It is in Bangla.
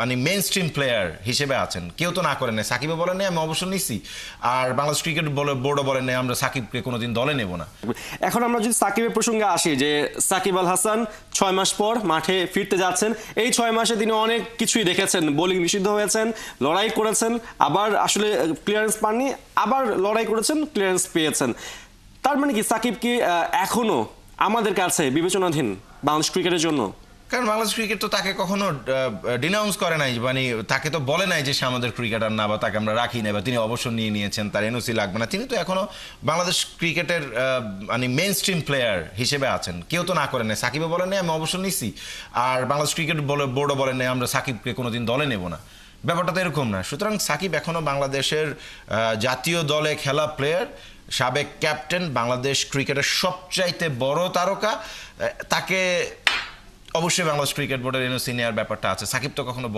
মানে মেইন স্ট্রিম প্লেয়ার হিসেবে আছেন, কেউ তো না করেন না। সাকিবও বলেন নাই, আমি অবসর নিচ্ছি, আর বাংলাদেশ ক্রিকেট বোর্ডও বলেন নাই আমরা সাকিবকে কোনোদিন দলে নেব না। এখন আমরা যদি সাকিবের প্রসঙ্গে আসি, যে সাকিব আল হাসান 6 মাস পর মাঠে ফিরতে যাচ্ছেন। এই 6 মাসে তিনি অনেক কিছুই দেখেছেন, বোলিং নিষিদ্ধ হয়েছেন, লড়াই করেছেন, আবার আসলে ক্লিয়ারেন্স পাননি, আবার লড়াই করেছেন, ক্লিয়ারেন্স পেয়েছেন। তার মানে কি সাকিব কি এখনো আমাদের কাছে বিবেচনাধীন বাংলাদেশ ক্রিকেটের জন্য? কারণ বাংলাদেশ ক্রিকেট তো তাকে কখনো ডিনাউন্স করে নাই, মানে তাকে তো বলে নাই যে সে আমাদের ক্রিকেটার না, বা তাকে আমরা রাখি না, বা তিনি অবসর নিয়ে নিয়েছেন, তার এনওসি লাগবে না। তিনি তো এখনো বাংলাদেশ ক্রিকেটের মানে মেইন স্ট্রিম প্লেয়ার হিসেবে আছেন, কেউ তো না করেন নাই। সাকিবও বলেন নাই, আমি অবসর নিচ্ছি, আর বাংলাদেশ ক্রিকেট বোর্ডও বলেন নাই আমরা সাকিবকে কোনোদিন দলে নেব না। ব্যাপারটা তো এরকম না। সুতরাং সাকিব এখনো বাংলাদেশের জাতীয় দলে খেলা প্লেয়ার, সাবেক ক্যাপ্টেন, বাংলাদেশ ক্রিকেটের সবচাইতে বড় তারকা। তাকে অবশ্যই বাংলাদেশ ক্রিকেট বোর্ডের এনওসি নেওয়ার ব্যাপারটা আছে। সাকিব তো কখনো